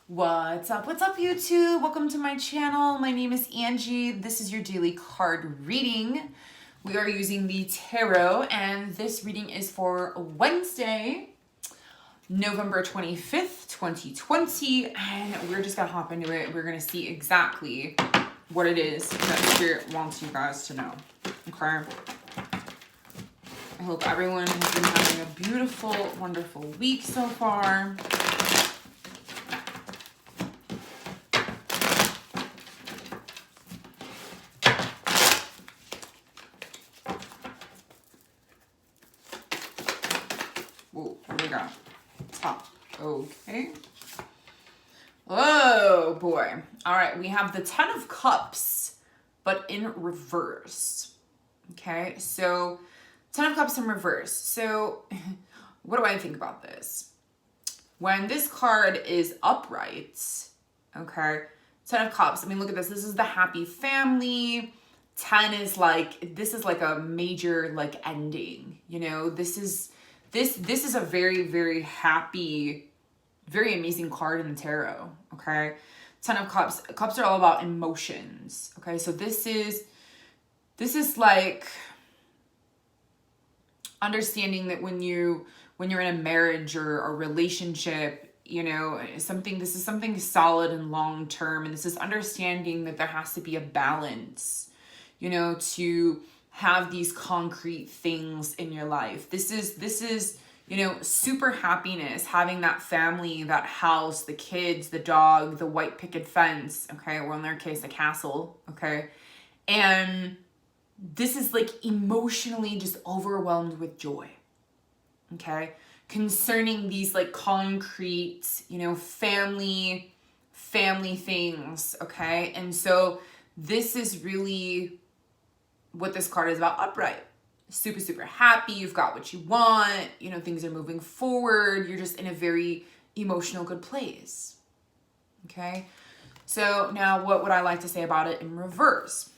What's up YouTube? Welcome to my channel. My name is Angie. This is your daily card reading. We are using the tarot and this reading is for Wednesday, November 25th, 2020, and we're just gonna hop into it. We're gonna see exactly what it is that Spirit wants you guys to know, okay? I hope everyone has been having a beautiful, wonderful week so far. Whoa, what do we got? Top. Okay. Oh boy. All right, we have the Ten of Cups, but in reverse. Okay, so Ten of Cups in reverse. So what do I think about this? When this card is upright, okay, Ten of Cups, I mean, look at this. This is the happy family. 10 is like, this is like a major like ending, you know, this is a very, very happy, very amazing card in the tarot, okay? Ten of Cups. Cups are all about emotions, okay? So this is like understanding that when you're in a marriage or a relationship, you know, this is something solid and long-term, and this is understanding that there has to be a balance, you know, to have these concrete things in your life. This is, you know, super happiness, having that family, that house, the kids, the dog, the white picket fence, okay, or in their case, a castle, okay? And this is like emotionally just overwhelmed with joy, okay? Concerning these like concrete, you know, family things, okay? And so this is really what this card is about. Upright, super, super happy. You've got what you want. You know, things are moving forward. You're just in a very emotional, good place. Okay. So now what would I like to say about it in reverse?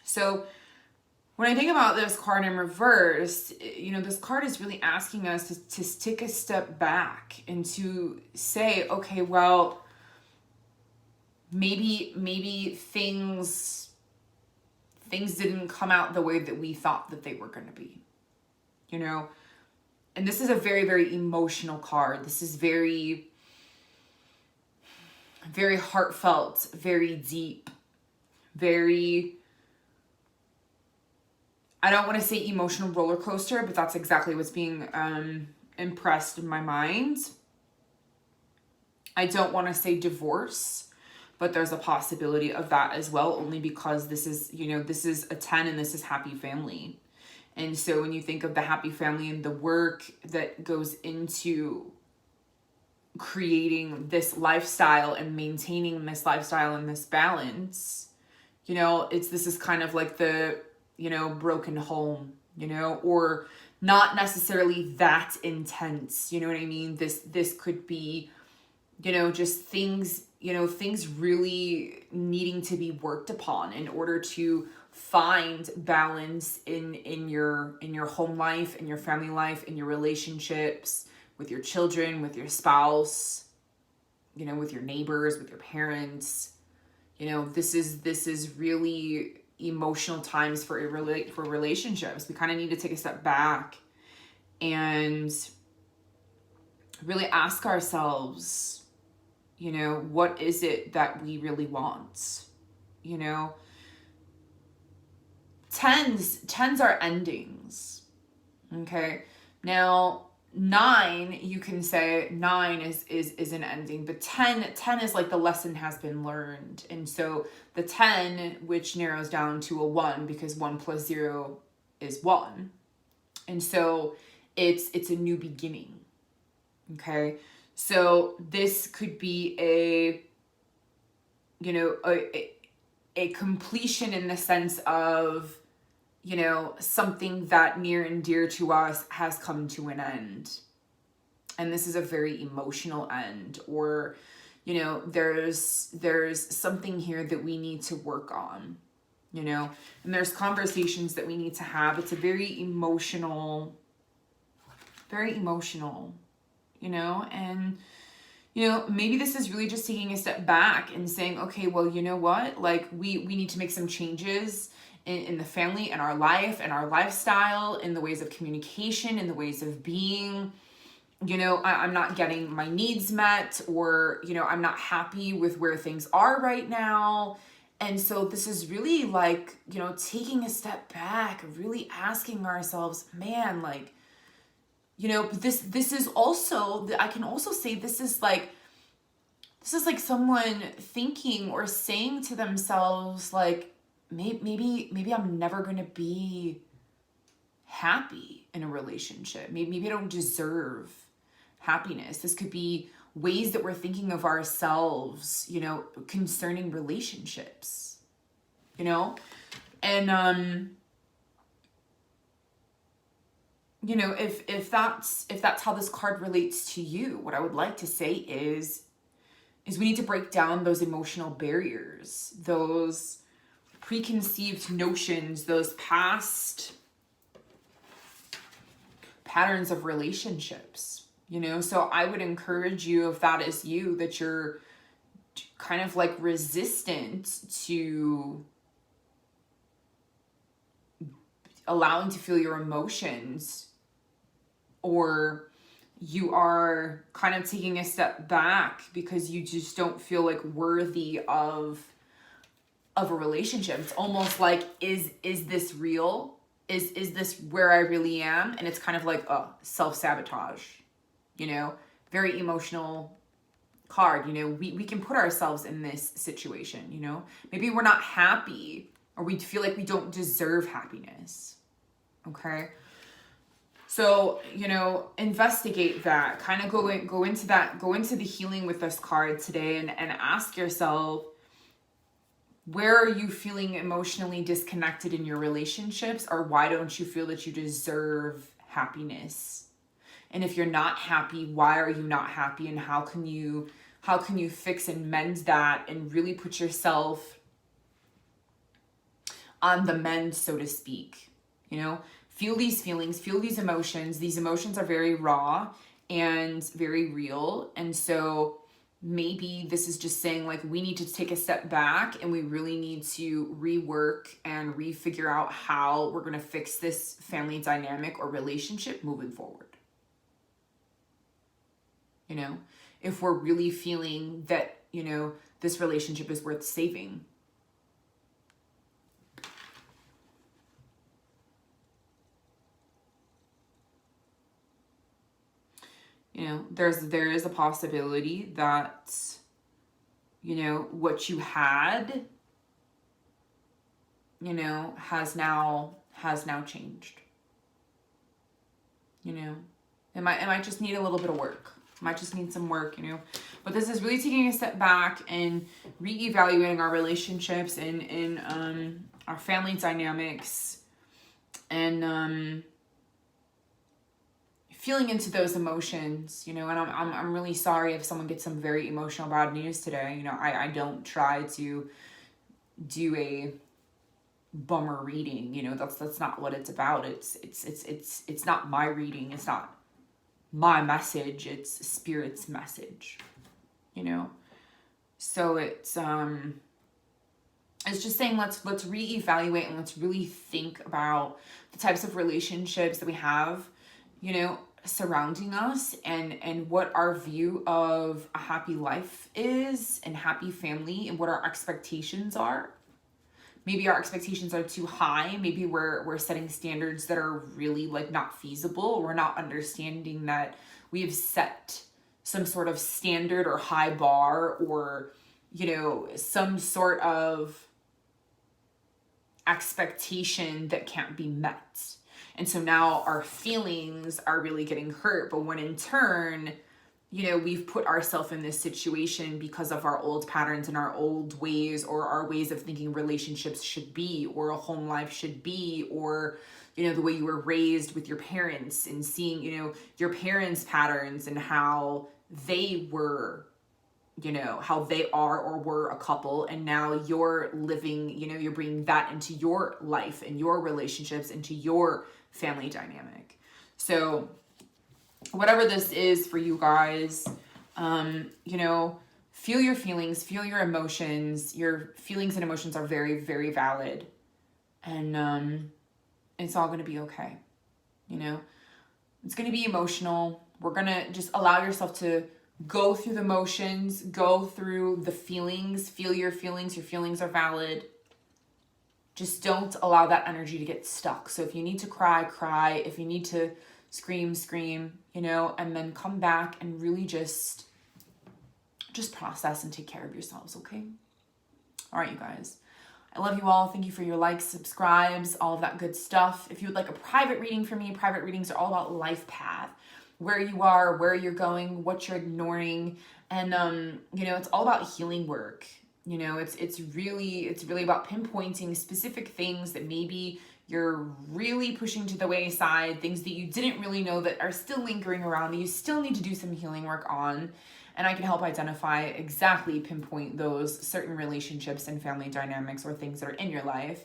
So when I think about this card in reverse, you know, this card is really asking us to take a step back and to say, okay, well, maybe things didn't come out the way that we thought that they were going to be, you know? And this is a very, very emotional card. This is very, very heartfelt, very deep, very, I don't want to say emotional roller coaster, but that's exactly what's being impressed in my mind. I don't want to say divorce, but there's a possibility of that as well, only because this is, you know, this is a 10 and this is happy family. And so when you think of the happy family and the work that goes into creating this lifestyle and maintaining this lifestyle and this balance, you know, this is kind of like the, you know, broken home, you know, or not necessarily that intense, you know what I mean? This could be, you know, just things, you know, things really needing to be worked upon in order to find balance in your home life, in your family life, in your relationships, with your children, with your spouse, you know, with your neighbors, with your parents. You know, this is really emotional times for relationships. We kind of need to take a step back and really ask ourselves, you know, what is it that we really want? You know, tens are endings. Okay. Now 9, you can say 9 is an ending, but 10 is like the lesson has been learned. And so the 10, which narrows down to a 1, because 1 plus 0 is 1. And so it's a new beginning. Okay. So this could be a, you know, a completion in the sense of, you know, something that near and dear to us has come to an end. And this is a very emotional end, or, you know, there's something here that we need to work on, you know, and there's conversations that we need to have. It's a very emotional, you know, and, maybe this is really just taking a step back and saying, okay, well, you know what? Like we need to make some changes in the family and our life and our lifestyle, in the ways of communication, in the ways of being. I'm not getting my needs met, or, I'm not happy with where things are right now. And so this is really like, taking a step back, really asking ourselves, man, like, but this is also, I can also say this is like someone thinking or saying to themselves, like, maybe I'm never going to be happy in a relationship. Maybe I don't deserve happiness. This could be ways that we're thinking of ourselves, concerning relationships, and if that's how this card relates to you, what I would like to say is we need to break down those emotional barriers, those preconceived notions, those past patterns of relationships, So I would encourage you, if that is you, that you're kind of like resistant to allowing to feel your emotions, or you are kind of taking a step back because you just don't feel like worthy of a relationship. It's almost like, is this real? Is this where I really am? And it's kind of like self-sabotage, very emotional card. We can put ourselves in this situation, maybe we're not happy, or we feel like we don't deserve happiness. Okay. So, investigate that, kind of go into the healing with this card today, and ask yourself, where are you feeling emotionally disconnected in your relationships, or why don't you feel that you deserve happiness? And if you're not happy, why are you not happy, and how can you fix and mend that, and really put yourself on the mend, so to speak? Feel these feelings, feel these emotions. These emotions are very raw and very real. And so maybe this is just saying, like, we need to take a step back, and we really need to rework and refigure out how we're going to fix this family dynamic or relationship moving forward. If we're really feeling that, this relationship is worth saving. There is a possibility that, what you had, has now changed. It might just need a little bit of work. It might just need some work, But this is really taking a step back and reevaluating our relationships and our family dynamics, and feeling into those emotions, and I'm really sorry if someone gets some very emotional bad news today. I don't try to do a bummer reading. That's not what it's about. It's not my reading. It's not my message. It's Spirit's message. So it's just saying, let's reevaluate, and let's really think about the types of relationships that we have, surrounding us, and what our view of a happy life is, and happy family, and what our expectations are. Maybe our expectations are too high. Maybe we're setting standards that are really like not feasible. We're not understanding that we have set some sort of standard or high bar, or some sort of expectation that can't be met. And so now our feelings are really getting hurt, but when in turn, we've put ourselves in this situation because of our old patterns and our old ways, or our ways of thinking relationships should be, or a home life should be, or, the way you were raised with your parents, and seeing, your parents' patterns and how they were, how they are or were a couple, and now you're living, you're bringing that into your life and your relationships, into your family dynamic. So whatever this is for you guys, You know, feel your feelings, feel your emotions. Your feelings and emotions are very, very valid. And it's all going to be okay. You know, it's going to be emotional. We're going to just allow yourself to go through the motions, go through the feelings, feel your feelings. Your feelings are valid. Just don't allow that energy to get stuck. So if you need to cry, cry. If you need to scream, scream, you know, and then come back and really just process and take care of yourselves, okay? All right, you guys. I love you all. Thank you for your likes, subscribes, all of that good stuff. If you would like a private reading from me, private readings are all about life path, where you are, where you're going, what you're ignoring. And, you know, it's all about healing work. You know, it's really about pinpointing specific things that maybe you're really pushing to the wayside, things that you didn't really know that are still lingering around, that you still need to do some healing work on. And I can help identify, exactly pinpoint those certain relationships and family dynamics or things that are in your life.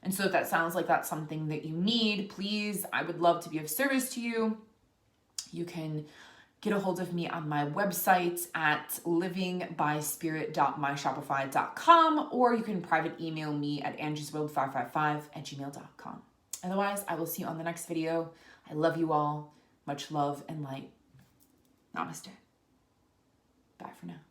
And so if that sounds like that's something that you need, please, I would love to be of service to you. You can get a hold of me on my website at livingbyspirit.myshopify.com, or you can private email me at angiesworld555@gmail.com. Otherwise, I will see you on the next video. I love you all. Much love and light. Namaste. Bye for now.